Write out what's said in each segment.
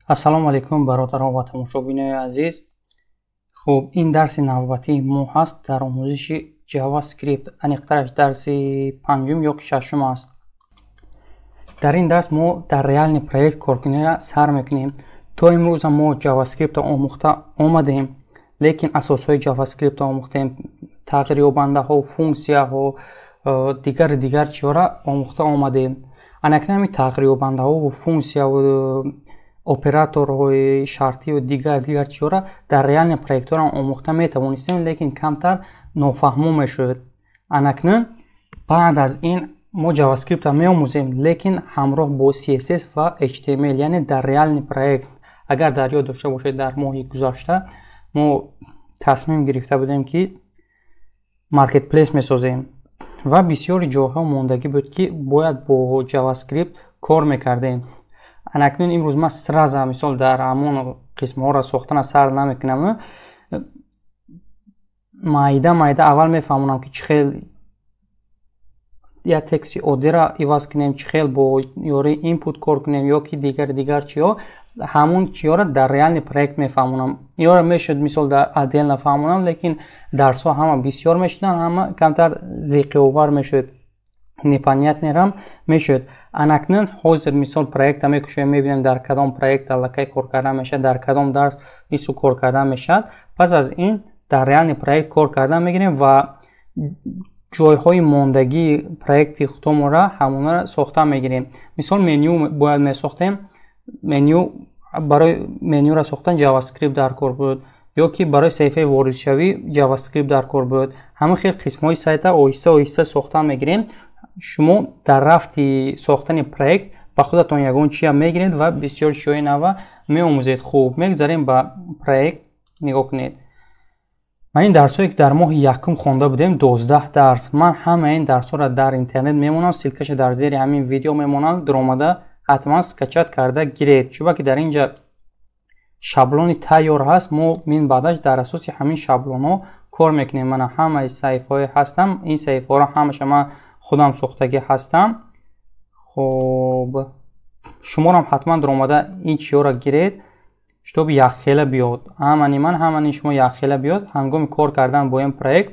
ассалому алайкум бародарон ва тамошобинои азиз. хуб, ин дарси навбатии мо ҳаст дар омӯзиши JavaScript. аниқтараш дарси панҷум ё шашум аст. дар ин дарс мо дар реални проект коркунира сар мекунем. то имрӯза мо JavaScript омӯхта омадем, лекин асосҳои JavaScript омӯхтем, тағйирёбандаҳо, функсияҳо, дигар чиёра омӯхта омадем. анакин ҳамин тағйирёбандаҳо ва функсияҳо, операторҳои шартию дигар чиёра дар реални проектҳоро омӯхта метавонистем, лекин камтар нофаҳмо мешуд. анакнун баъд аз ин мо JavaScript-а меомӯзем, лекин ҳамроҳ бо CSS ва HTML, яъне дар реални проект. агар дар ёд дошта бошед, дар моҳи гузашта мо тасмим гирифта будем ки маркетплейс месозем ва бисёри ҷойҳо мондагӣ буд ки бояд бо JavaScript кор мекардем. анакнун имрӯз ман сраза мисол дар ҳамон қисмҳоро сохтана сар намекунам. майда аввал мефаҳмонам ки чӣ хел я тексти оддиро иваз кунем, чӣ хел бо ёри input кор кунем ё ки дигар чиё. ҳамон чиёро дар реални проект мефаҳмонам. инро мешуд мисол дар отдельно фаҳмонам, лекин дарсҳо ҳама бисёр мешуданд, ҳама камтар зиқиовар мешуд, непонятнерам мешуд. анакнун ҳозир мисол проекта мекушоем, мебинем дар кадом проект аллакай кор кардан мешавад, дар кадом дарс ису кор кардан мешавад. пас аз ин дар реални проект кор кардан мегирем ва ҷойҳои мондагии проекти худумонро ҳамонро сохта мегирем. мисол меню бояд месохтем. барои менюро сохтан JavaScript дар кор буд, ё ки барои саҳифаи воридшавӣ JavaScript дар кор буд. ҳамин хел қисмҳои сайта оҳиста сохтан мегирем. шумо дар рафти сохтани проект ба худатон ягон чия мегиред ва бисёр чиёи нава меомӯзед. хуб, мегзарем ба проект. нигоҳ кунед, ман ин дарсҳое ки дар моҳи якум хонда будем 12 дарс. ман ҳама ин дарсҳоро дар интернет мемонам, силкаша дар зери ҳамин видео мемонад. дуромада ҳатман скачат карда гиред, чуба ки дар инҷа шаблони тайёр ҳаст. мо мин баъдаш дар асоси ҳамин шаблонҳо кор мекунем. мана ҳамаи саҳифаҳое ҳастам, ин саҳифаҳоро ҳамаша ман худам сохтагӣ ҳастам. хуб, шуморам ҳатман дуромада ин чиёро гиред, чтобы яххела биёд. ҳамани ман, ҳамани шумо яххела биёд ҳангоми кор кардан бо ин проект.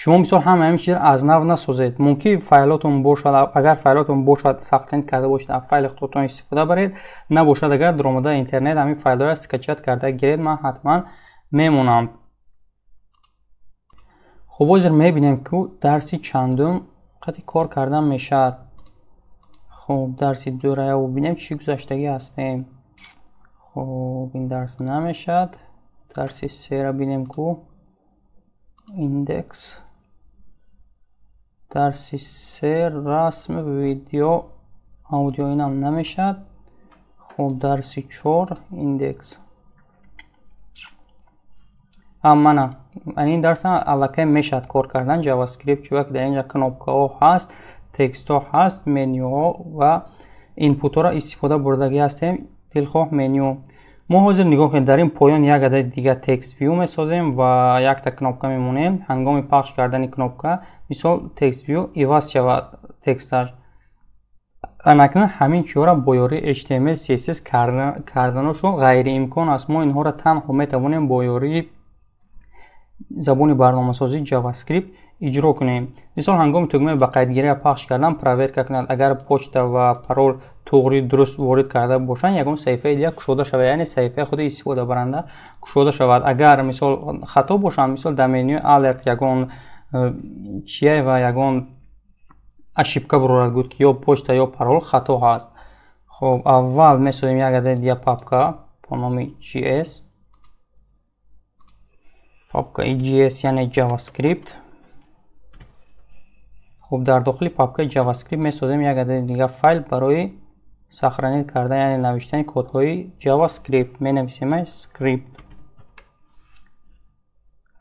шумо мисол ҳамаи чизро аз нав насозед. мумкин файлотон бошад, агар файлотон бошад сахтан карда бошед, аз файли худтон истифода баред. набошад, агар дуромада интернет ҳамин файлҳоро скачат карда гиред. ман ҳатман мемонам. хуб, ҳозир мебинем ки дарси чандум қати кор кардан мешавад. хуб, дарси дураяво бинем чӣ гузаштагӣ ҳастем. хуб, ин дарс намешавад. дарси сера бинем ку индекс. дарси се расм видео аудио инам намешавад. хуб, дарси 4 индекс. мана ин дарса аллакай мешавад кор кардан JavaScript, чуба ки дар инҷа кнопкаҳо ҳаст, текстҳо ҳаст, менюҳо ва инпутҳоро истифода бурдагӣ ҳастем. дилхоҳ меню. мо ҳозир нигоҳ кунед, дар ин поён як адади дигар text view месозем ва якта кнопка мемонем. ҳангоми пахш кардани кнопка мисол text view иваз шавад тексташ. анакнун ҳамин чиёра бо ёрии HTML CSS карданашон ғайриимкон аст. мо инҳоро танҳо метавонем бо ёрии забони барномасозии JavaScript иҷро кунем. мисол ҳангоми тугмаи ба қайдгирия пахш кардан проверка кунад. агар почта ва парол туғри дуруст ворид карда бошанд, ягон саҳифаи дигар кушода шавад, яъне саҳифаи худи истифодабаранда кушода шавад. агар мисол хато бошанд, мисол дар менюи alert ягон чия ва ягон ашибка бурорад гуд ки ё почта ё парол хато ҳаст. хуб, аввал месозем як адади дигар папка бо номи GS. папка JS яъне JavaScript. хуб, дар дохили папкаи JavaScript месозем як адади дигар файл барои сахранӣ кардан, яъне навиштани кодҳои JavaScript. менависемаш script.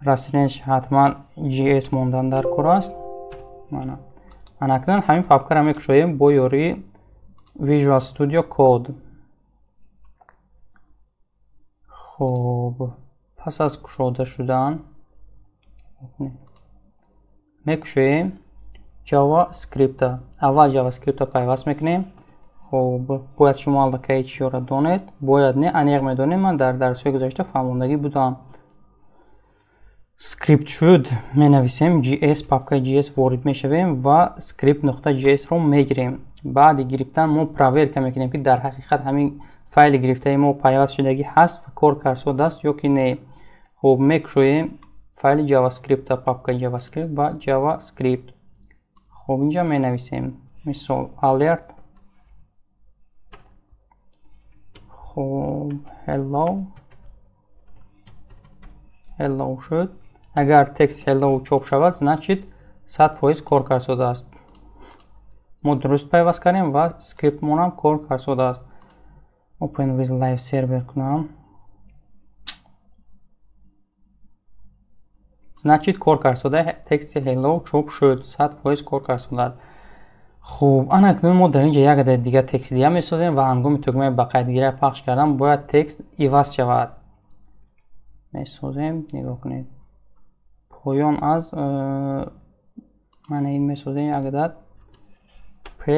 расмеш ҳатман JS мондан дар кор аст. анакнун ҳамин папкаро мекушоем бо ёрии Visual Studio Code. хуб, пас аз кушода шудан мекушоем JavaScript. аввал JavaScript пайваст мекунем. خب باید شما البته چی را دانید، باید نه انیق میدونید. من در درس‌های گذشته فهموندگی بودم. سکریپت شد می نویسیم، js پاپکای js وارد میشویم و سکریپت نقطه js رو میگیریم. بعد گرفتن ما پراور که میکنیم که در حقیقت همین فایل گرفته ما پیوست شدگی هست و کار کرده است یا که نه. خب میکشویم فایل جاوا اسکریپت پاپکای جاوا اسکریپت و جاوا اسکریپت. خب اینجا می نویسیم مثال alert. خب hello شد. اگر تکست hello چاپ شود значит 100% کار کرده است. ما درست پیوست کردیم و اسکریپت مون هم کار کرده است. open with live server کنم значит کار کرده، تکست hello چاپ شد، 100% کار کرده است. خب اکنون ما در اینجا یک عدد دیگه تکست دیگه میسازیم و هنگام تکمه به قیدگیری پخش کردن باید تکست عوض شود. میسازیم، نگاه کنید. پایان از من این میسازیم یک عدد پ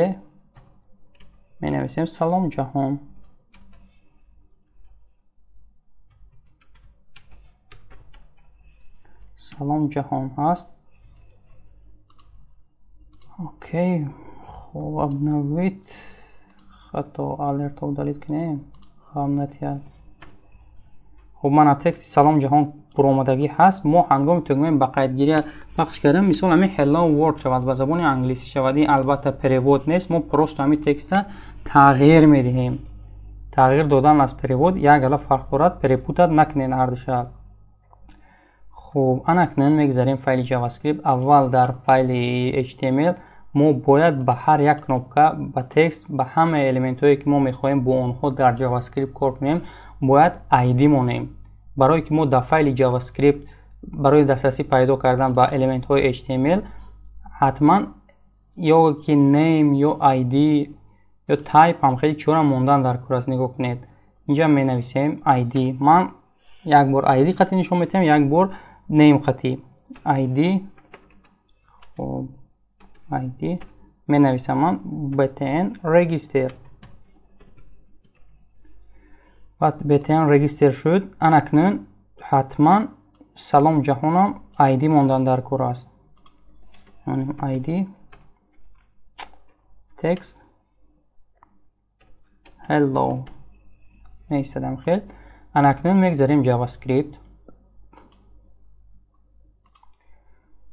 می نویسیم سلام جهان. سلام جهان هست. اوکی. خب ابنوید خطا الرت رو دلیت کنیم. خامنتیت. خب من تکست سلام جهان پرآمدگی هست. ما هنگام تکمیل به قیدگیری پخش کردن مثال همین hello world شود به زبان انگلیسی شود. این البته پریود نیست، ما پروست همین تکست تغییر میدهیم. تغییر دادن از پریود یک علا فرق دارد، پریپوتت نکنین اردشب. خب اکنون میگذاریم فایل جاوا اسکریپت. اول در فایل HTML ما باید به هر یک کاناپکا به تکست به همه الیمنت هایی که ما میخواهیم با آنها در جاوا اسکریپت کار کنیم باید ایدی مونیم. برای که ما در فایل جاوا اسکریپت برای دسترسی پیدا کردن به الیمنت های HTML حتما یا که نیم یا ایدی یا تایپ هم خیلی چورا موندن در کور است. نگاه کنید اینجا می نویسیم ایدی. من یک بار ایدی خطی نشون میتیم، یک بار نیم خطی. ایدی خب ایدی می نویسم من بتن رجیستر. بعد بتن رجیستر شد. اکنون حتما سلام جهانم ایدی موندن در کور است. یعنی ایدی تکست hello میستدم خیلی. اکنون میگذاریم جاوا اسکریپت.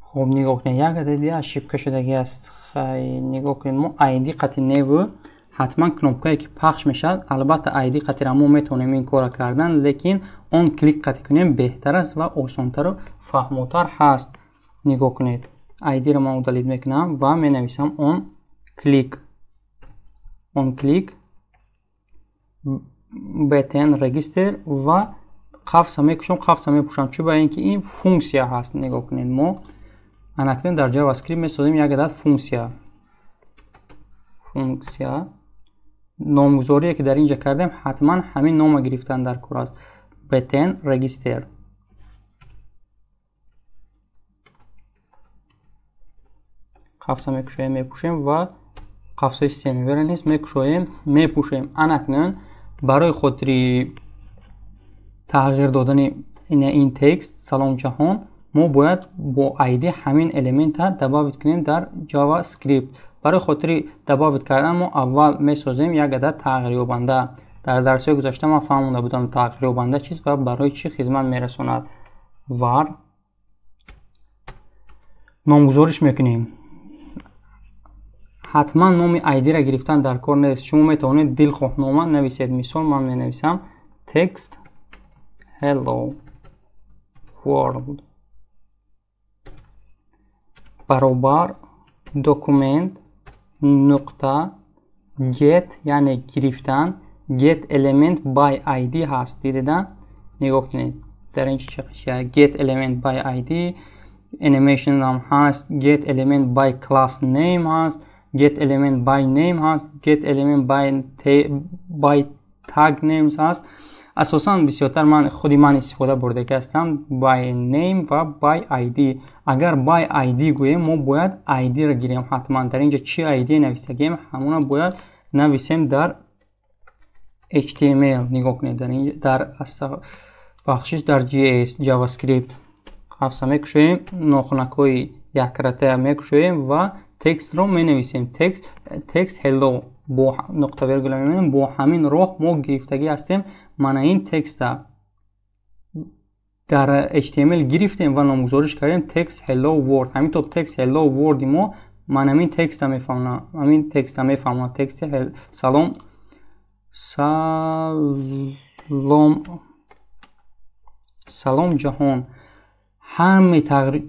خب نگاه کنید یک عدد دیگه شیپکه شدگی است. خیلی نگاه کنید ما ایدی قطعی نیو حتما کنوپکایی که پخش میشد. البته ایدی قطعی را ما میتونیم این کار کردن، لیکن اون کلیک قطعی کنیم بهتر است و آسانتر و فهموتر هست. نگاه کنید ایدی را من دلیت میکنم و می نویسم اون کلیک بتن رجیستر و قفسه میکشم، قفسه میپوشم. چون برای اینکه این فونکسیا هست. نگاه کنید ما اکنون در جاوا اسکریپت میسازیم یک عدد فونکسیا. نامگذاری که در اینجا کردیم حتما همین نام گرفتن در کور است. بتن رجیستر. قفسه میکشیم میپوشیم و قفسه استیمیور نیست میکشیم میپوشیم. اکنون برای خاطر تغییر دادن این تکست سلام جهان ما باید با ایدی همین الیمنت ها دباوت کنیم در جاوا اسکریپت. برای خاطر دباوت کردن ما اول میسازیم یک عدد تغییر یابنده. در درس گذشته من فهمونده بودم تغییر یابنده چیست و برای چی خدمت میرسوند. وار نامگذاریش میکنیم. حتما نام ایدی را گرفتن در کار نیست. شما میتونید دلخواه نام نویسید. مثال من می نویسم تکست hello world برابر داکومنت نقطه get یعنی گرفتن get element by id هست. دیدن؟ نگاه کنید در این چیه get element by id animation هم هست. get element by class name هست. get element by name هست. get element by tag names هست. اساساً بسیارتر من خودی من استفاده برده هستم by name و by id. اگر by id گوییم ما باید id را گیریم. حتما در اینجا چی id نویسیم همون باید нависем дар HTML. нигоҳ кунед, дар бахшиш дар JS JavaScript қавса мекушоем, нохунакҳои яккаратая мекушоем ва текстро менависем. Text hello бо нуқта виргула мемонем. бо ҳамин роҳ мо гирифтагӣ ҳастем. мана ин текста дар HTML гирифтем ва номгузориш кардем text hello world. ҳаминто text hello world мо ман ҳамин текста мефаҳмам. тексти салом ҷаҳон. ҳамаи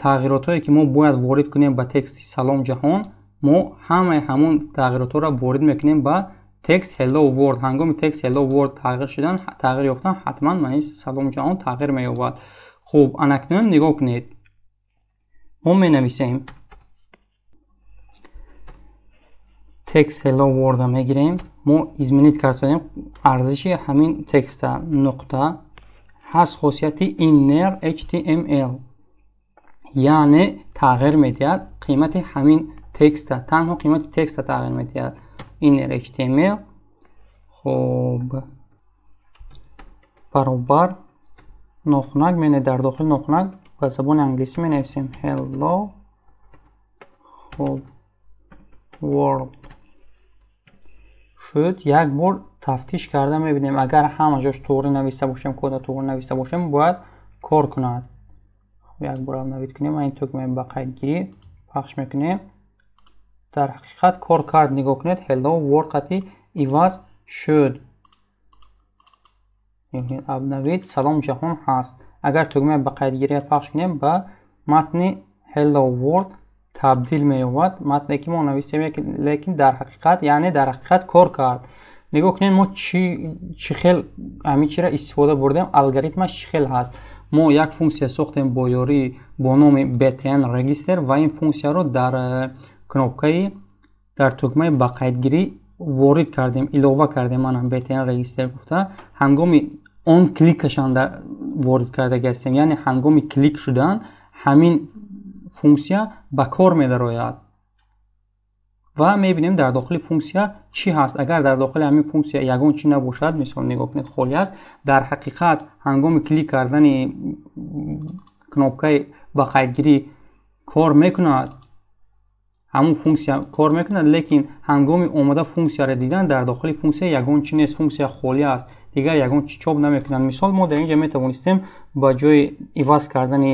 тағйиротҳое ки мо бояд ворид кунем ба тексти салом ҷаҳон, мо ҳамаи ҳамон тағйиротҳоро ворид мекунем ба text hello world. ҳангоми text hello world тағйир ёфтан ҳатман маъни салом ҷаҳон тағйир меёбад. хуб, анакнун нигоҳ кунед. мо менависем text hello world мегирем. мо изменит кардем арзиши ҳамин текста нуқта ҳаст хосияти inner HTML, яъне тағйир медиҳад қимати ҳамин текста, танҳо қимати текста тағйир медиҳад. inner HTML хуб баробар нохунак мене дар дохили нохунак ба забони англисӣ менависем hello хуб world. шуд. як бор тафтиш карда мебинем. агар ҳама ҷош тоғри нависта бошем, кода тоғри нависта бошем, бояд кор кунад. як бор навид кунем. ин тугмаи ба қайдгирӣ пахш мекунем. дар ҳақиқат кор кард. нигоҳ кунед. hello world қати иваз шуд. абнавид салом ҷаҳон ҳаст. агар тугмаи ба қайдгирӣ пахш кунем, ба матни hello world табдил меёбад. матне ки мо нависем, лекин дар ҳақиқат кор кард. нигоҳ кунед мо чӣ хел ҳамин чиро истифода бурдем. алгоритмаш чӣ хел ҳаст. мо як функсия сохтем бо номи btn register ва ин функсияро дар кнопкаи дар тугмаи ба қайдгирӣ ворид кардем, илова кардем. манам btn register гуфта ҳангоми он кликашан ворид кардаги ҳастем, яъне ҳангоми клик шудан ҳамин функсия ба кор медарояд. ва мебинем дар дохили функсия чӣ ҳаст. агар дар дохили ҳамин функсия ягон чӣ набошад, мисол нигоҳ кунед холӣ аст, дар ҳақиқат ҳангоми клик кардани кнопкаи ба қайдгирӣ кор мекунад, ҳамун функсия кор мекунад, лекин ҳангоми омада функсияро дидан дар дохили функсия ягон чӣ нест, функсия холӣ аст, дигар ягон чӣ чоп намекунад. мисол мо дар инҷа метавонистем ба ҷои иваз кардани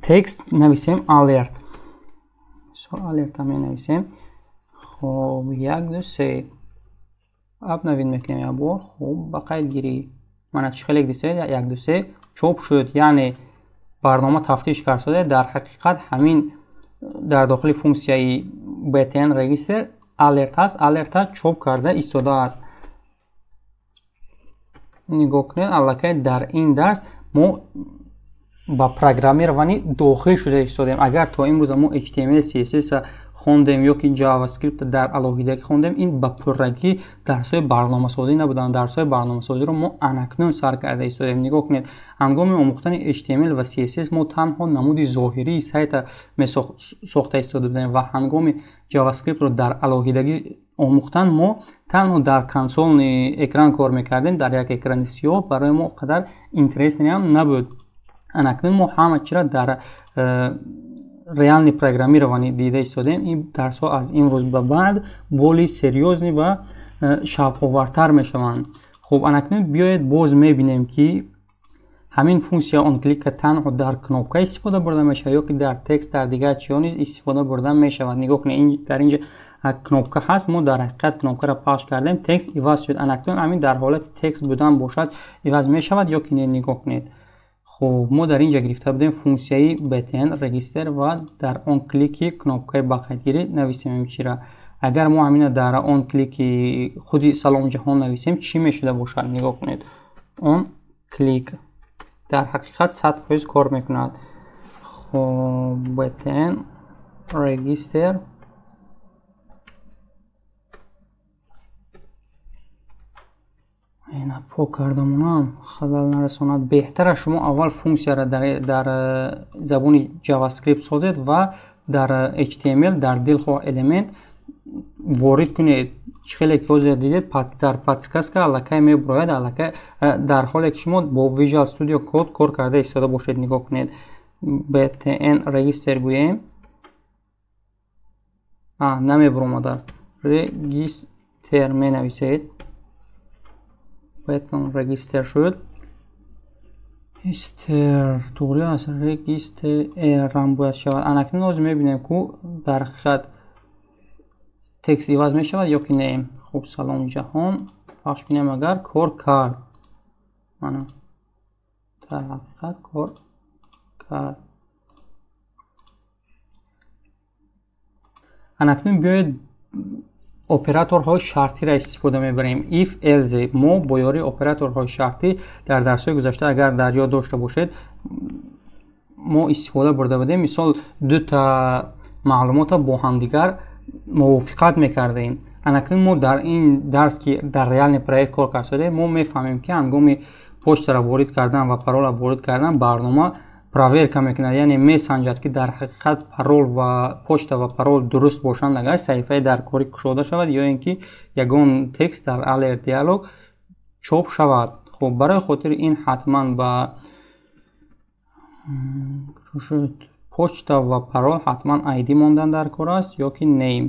текст нависем alert. alert менависем. хуб 1 2 3 абнавид мекунем як бор. хуб ба қайдгирӣ мана чӣ хеле дисе 1 2 3 чоп шуд, яъне барнома тафтиш кард шуда. дар ҳақиқат ҳамин дар дохили функсияи btn register alert ҳаст. алерта чоп карда истодааст. нигоҳ кунед, аллакай дар ин дарс мо ба программированӣ дохил шуда истодем. агар то имрӯза мо HTML CSS хондем ё ки JavaScript дар алоҳидагӣ хондем, ин ба пуррагӣ дарсҳои барномасозӣ набуданд. дарсҳои барномасозиро мо анакнун сар карда истодем. нигоҳ кунед, ҳангоми омӯхтани HTML ва CSS мо танҳо намуди зоҳирии сайта сохта истода будем ва ҳангоми JavaScript-ро дар алоҳидагӣ омӯхтан мо танҳо дар консолни экран кор мекардем, дар як экрани сиёҳ. барои мо қадар интересни ҳам набуд. анакнун мо ҳама чиро дар реални программированӣ дида истодем. ин дарсҳо аз имрӯз ба баъд боли серьёзни ва шавқовартар мешаванд. хуб, анакнун биёед боз мебинем ки ҳамин функсия он клика танҳо дар кнопка истифода бурда мешавад ё ки дар текст дар дигар чиё низ истифода бурда мешавад. нигоҳ кунед, дар инҷа кнопка ҳаст. мо дар ҳақиқат кнопкаро пахш кардем, текст иваз шуд. анакнун ҳамин дар ҳолати текст будан бошад иваз мешавад ё ки не. нигоҳ кунед. хуб, мо дар инҷа гирифта будем функсияи btn register ва дар он клики кнопкаи ба қайдгирӣ нависем ҳамчира. агар мо ҳамина дар он клики худи салом ҷаҳон нависем, чӣ мешуда бошад? нигоҳ кунед, он клик дар ҳақиқат 100% кор мекунад. хуб, btn register اینا پاک کردمونم خلل نرساند. بهتره شما اول فونکسیا را در زبان جاوا اسکریپت سازید و дар HTML дар дилхоҳ элемент ворид кунед. хеле ки ҳозир дидед дар подсказка аллакай мебурояд, аллакай дар ҳоле ки шумо бо Visual Studio Code кор карда истода бошед. нигоҳ кунед. btn register гӯем, намебуромада. register менависед. btn register шуд. туғри аст. register рам бояд шавад. анакнун ҳозир мебинем ки дар ҳақиқат текст иваз мешавад ё ки не. хуб, саломи ҷаҳон пахш кунем. агар кор кард, мана дар ҳақиқат кор кард. анакнун биёед операторҳои шартиро истифода мебарем. if else. мо бо ёрии операторҳои шартӣ дар дарсҳои гузашта агар дар ёд дошта бошед мо истифода бурда будем. мисол дута маълумота бо ҳамдигар мувофиқат мекардем. анакнун мо дар ин дарс ки дар реални проект кор кардем, мо мефаҳмем ки ҳангоми почтаро ворид кардан ва паролро ворид кардан барнома проверка мекунад, яъне месанҷад ки дар ҳақиқат парол ва почта ва парол дуруст бошанд агар саҳифаи дар корӣ кушода шавад ё ин ки ягон текст дар alert dialog чоп шавад. хуб, барои хотири ин ҳатман ба почта ва парол ҳатман ID мондан дар кор аст ё ки name.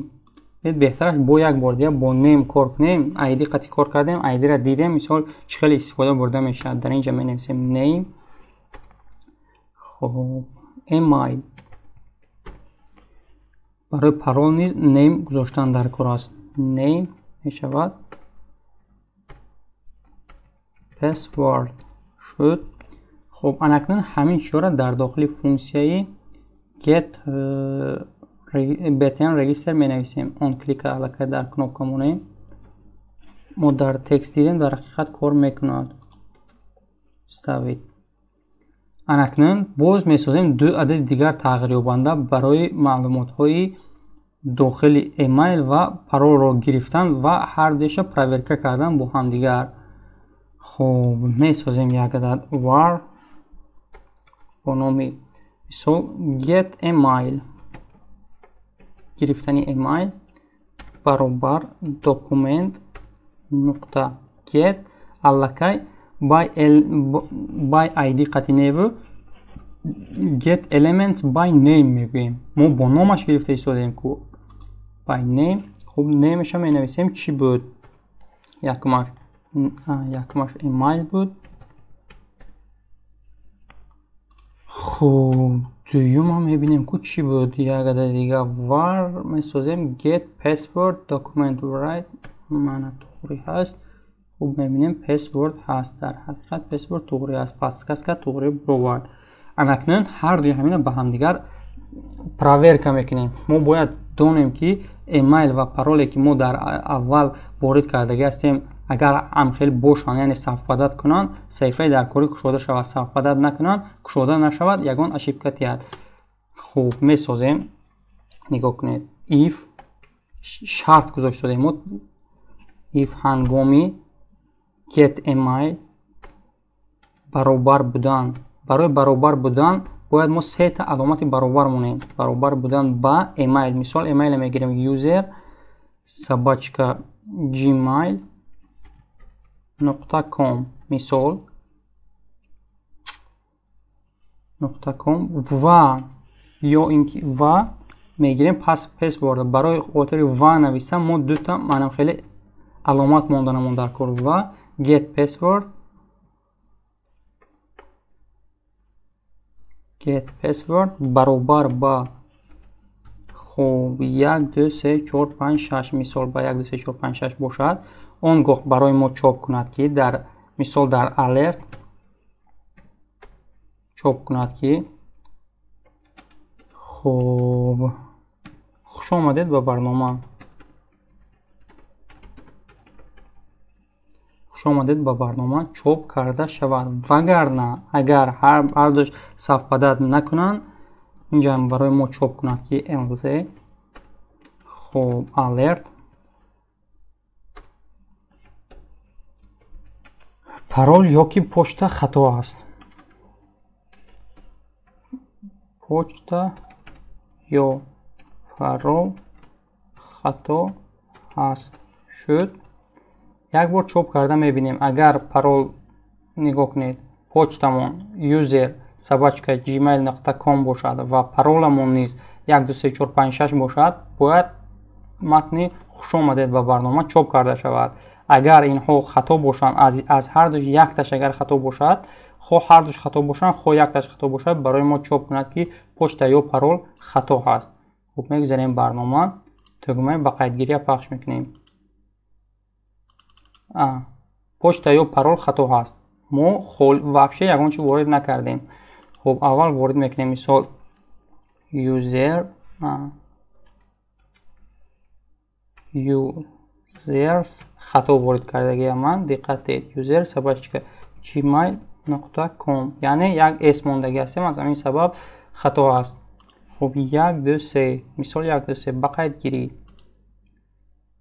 беҳтараш бо як бор дига бо name кор кунем. ID қатъи кор кардем, ID-ро дидем, мисол чӣ хеле истифода бурда мешавад. дар инҷа менависем name. хуб, email. барои парол низ name гузоштан дар кор аст. name мешавад. password шуд. хуб, анакнун ҳамин чизро дар дохили функсияи get btn register менависем. он клика аллакай дар кнопка монем. мо дар текст дидем, дар ҳақиқат кор мекунад. ставид. анакнун боз месозем ду адади дигар тағйирёбанда барои маълумотҳои дохили email ва паролро гирифтан ва ҳар душа проверка кардан бо ҳамдигар. хуб, месозем як адад var бо номи мисол get email. гирифтани email баробар document нуқта get аллакай by ID қатъи неву get elements by name мегӯем. мо бо номаш гирифта истодем ку by name. хуб, немеша менависем чӣ буд. якумаш email буд. хуб, дуюма мебинем ку чӣ буд. як адади дига var месозем get password document right. мана туғри ҳаст. хуб, мебинем password ҳаст. дар ҳақиқат password туғри аст. подсказка туғри буровард. анакнун ҳар дуи ҳамина ба ҳамдигар проверка мекунем. мо бояд донем ки email ва пароле ки мо дар аввал ворид кардаги ҳастем агар амхел бошанд, яъне сафбадад кунанд, саҳифаи дар корӣ кушода шавад. сафбадад накунанд, кушода нашавад, ягон ошибка тиҳад. хуб, месозем. нигоҳ кунед. if шарт гузоштадем мо. if ҳангоми get email баробар будан. барои баробар будан бояд мо сета аломати баробар монем. баробар будан ба email. мисол email мегирем user @gmail.com. мисол .com ва ё ин ки ва мегирем password. барои хотири ва нависам мо дута манам хеле аломат монданамон дар кор. ва get password баробар ба хуб 1 2 3 4 5 6 мисол ба 1 2 3 4 5 6 бошад. он гоҳ барои мо чоп кунад ки дар мисол дар alert чоп кунад ки хуб хуш омадед ба барнома. омадед ба барнома чоп карда шавад. вагарна агар ҳар душ сафбадад накунанд, инҷа барои мо чоп кунад ки else. хуб, alert парол ё ки почта хато аст. почта ё парол хато ҳаст шуд. Як бор чоп карда мебинем. Агар парол нигоҳ кунед, почтамон user@gmail.com бошад ва пароламон низ 123456 бошад, бояд матни хушомадед ба барнома чоп карда шавад. Агар инҳо хато бошанд, аз ҳардуш якташ агар хато бошад, хоҳ ҳардуш хато бошанд, хоҳ якташ хато бошад, барои мо чоп кунад ки почта ё парол хато ҳаст. хуб, мегзарем барнома, тугмаи ба қайдгирия пахш мекунем. почта ё парол хато ҳаст. мо вообще ягон чи ворид накардем. хуб, аввал ворид мекунем, мисол users хато ворид кардагия ман, диққат дед, user@gmail.com, яъне як s мондаги ҳастем, аз ҳамин сабаб хато ҳаст. хуб, 1 2 3, мисол 1 2 3 ба қайдгирӣ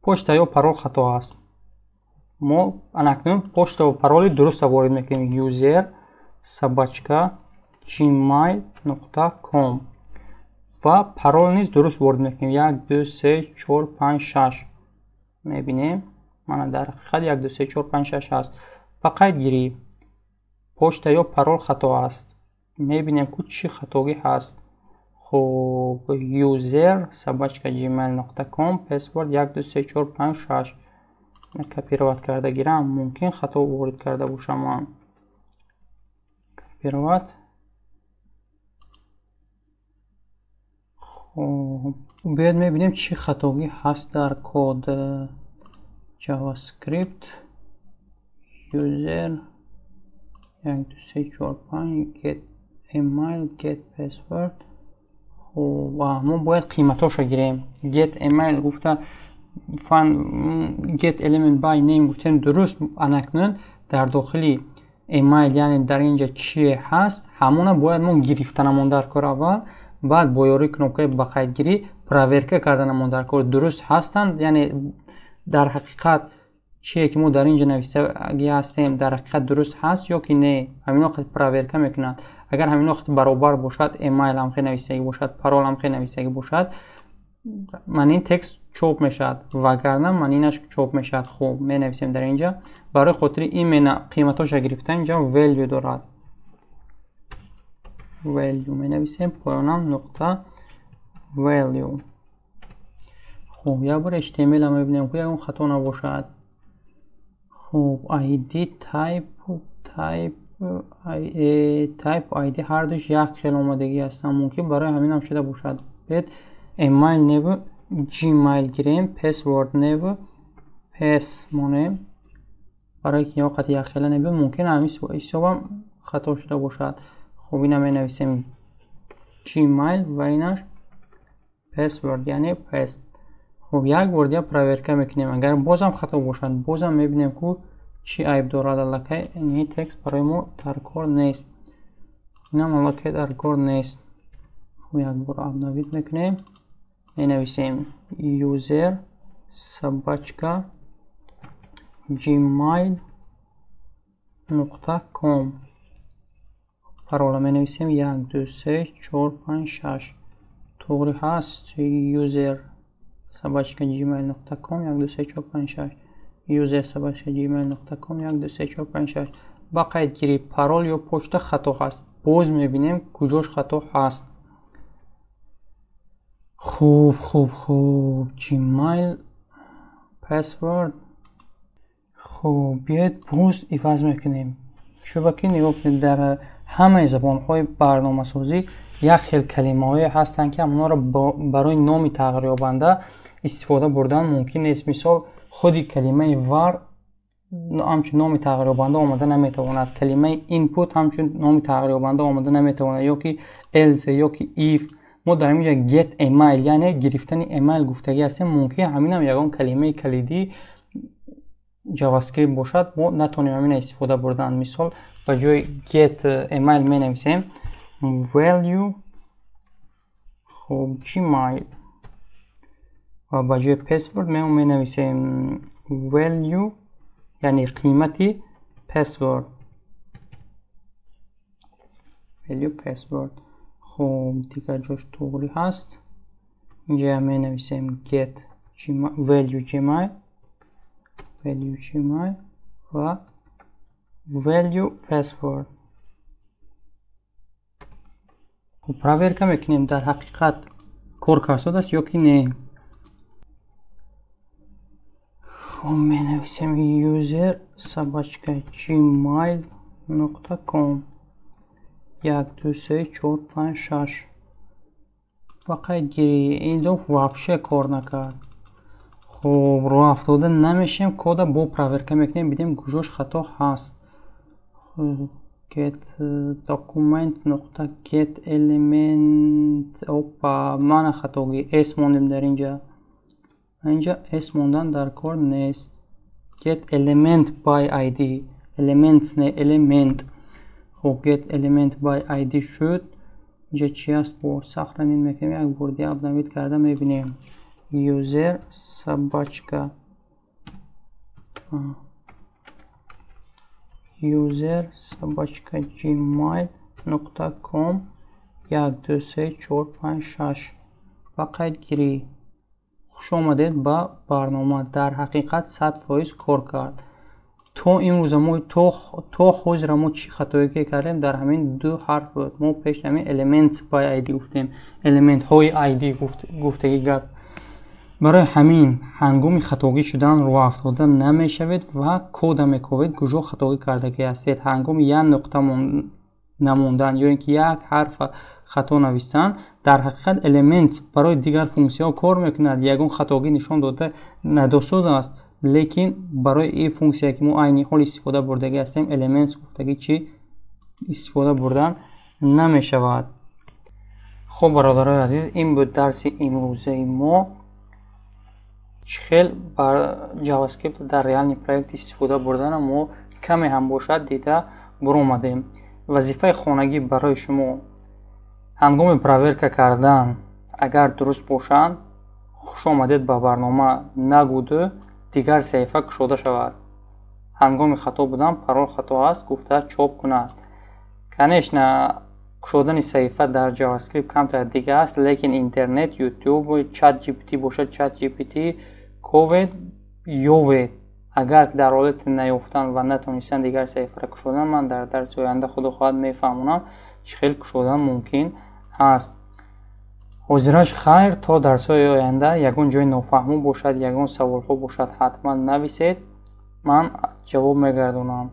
почта ё парол хато ҳаст. мо анакнун почта ва пароли дуруста ворид мекунем, user@gmail.com ва парол низ дуруст ворид мекунем, 1 2 3 4 5 6. мебинем мана дар ҳақиқат 1 2 3 4 5 6 ҳаст. ба қайдгирӣ почта ё парол хато ҳаст. мебинем ку чӣ хатогӣ ҳаст. хуб, user@gmail.com password 1 2 3 4 5 6. копировать карда гирам, мумкин хато ворид карда бошам. копировать. хуб, бояд мебинем чӣ хатогӣ ҳаст дар код. javascript user 1 2 3 4 5 get email get password. хуб, мо бояд қиматоша гирем. get email гуфта get element by name гуфтем дуруст. анакнун дар дохили email, яъне дар инҷа чие ҳаст, ҳамона бояд мо гирифта намон дар кор аввал, баъд бо ёрии кнопкаи ба қайдгирӣ проверка карда намон дар кор дуруст ҳастанд, яъне дар ҳақиқат чие ки мо дар инҷа навистагӣ ҳастем дар ҳақиқат дуруст ҳаст ё ки не. ҳамин вақт проверка мекунад. агар ҳамин вақт баробар бошад, email ҳам хел навистагӣ бошад, парол ҳам хел навистагӣ бошад, манин текст чоп мешавад, вагарна манинаш чоп мешавад. хуб, менависем дар инҷа. барои хотири имена қиматоша гирифта инҷа value дорад. value менависем, поёнам нуқта value. хуб, як бор html ам мебинем ки ягон хато набошад. хуб, id type id ҳардуш як хел омадагӣ ҳастанд, мумкин барои ҳаминам шуда бошад. бед email nevi gmail гирем, password nevi pass монем, барои ки вақти як хела небиёд, мумкин ҳамин ҳисобам хато шуда бошад. хуб, ина менависем gmail ва инаш password яъне pass. хуб, як бор дига проверка мекунем. агар бозам хато бошад, бозам мебинем ку чӣ айб дорад. аллакай ин текст барои мо дар кор нест. инам аллакай дар кор нест. хуб, як бор обновид мекунем. менависем user@gmail.com. парола менависем 1 2 3 4 5 6. туғри ҳаст. user@gmail.com 1 2 3 4 5 6. user@gmail.com 1 2 3 4 5 6. ба қайдгирӣ парол ё почта хато ҳаст. боз мебинем куҷош хато ҳаст. хуб, gmail password. хуб, биёед боз иваз мекунем. шубаки нигоҳ кунед, дар ҳамаи забонҳои барномасозӣ як хел калимаҳое ҳастанд ки ҳамонро барои номи тағйирёбанда истифода бурдан мумкин нест. мисол худи калимаи var ҳамчун номи тағйирёбанда омада наметавонад. калимаи input ҳамчун номи тағйирёбанда омада наметавонад, ё ки else ё ки if. мо дар инҷа get email яъне гирифтани email гуфтагӣ ҳастем. мумкин ҳаминам ягон калимаи калидии javascript бошад, мо натонем ҳамина истифода бурдан. мисол ба ҷои get email менависем value gmail ва ба ҷои password менависем value яъне қимати password. value password. хуб, дигар ҷош туғри ҳаст. اینجا می‌نویسیم get value gmail و value password. خب проверка میکنیم در حقیقت کار کرده است یا که نه. خب می‌نویسیم user @gmail.com 1 2 3 4 5 6 و قید گیری. این دو вообще کار نکرد. خب رو افتاده نمیشیم کد با проверка میکنیم ببینیم کجاش خطا هست. get document نقطه get element اوپا من خطاگی اس موندیم در اینجا اس موندن در کار نیست. get element by id elements نه element. خب get element by id شد. اینجا چی هست با سخرانین میکنیم یک بردی ابدامید کرده میبینیم user собачка gmail.com 1 2 3 4 5 6 و قید گیری. خوش آمدید با برنامه. در حقیقت 100% کار کرد. تو امروز ما تو خود را ما چی خطایی که کردیم در همین دو حرف بود. ما پیش همین elements by id گفتیم element های id گفتگی گپ. برای همین هنگام خطاگی شدن رو افتاده نمیشوید و کد میکوید کجا خطاگی کردگی هستید. هنگام یک نقطه نموندن یا اینکه یک حرف خطا نوشتن در حقیقت element برای دیگر فونکسیون کار میکند. یگان خطاگی نشان داده نداشته است لیکن برای این فونکسیون که ما عین حال استفاده بردگی هستیم elements گفتگی چی استفاده بردن نمیشود. خب برادرای عزیز این بود درس امروزه ما. چخیل بر جاوا اسکریپت در ریال پروژه استفاده بردن ما کمی هم باشد دیده برآمدیم. وظیفه خانگی برای شما هنگام проверка کردن اگر درست باشند خوش آمدید به برنامه نگوده دیگر صفحه کشوده شود. هنگام خطا بودن پرول خطا است گفته چاپ کند. کنشنا کشودن صفحه در جاوا اسکریپت کمتر دیگه است لیکن اینترنت یوتیوب چت جی پی تی باشد چت جی پی تی کووید یووید اگر در حالت نیافتن و نتونستن دیگر صفحه را کشودن من در درس آینده خود خواهد میفهمونم چخیل کشودن ممکن هست. حاضرش خیر تا درس آینده یگان جای نفهمو باشد یگان سوال ها باشد حتما نویسید من جواب میگردونم.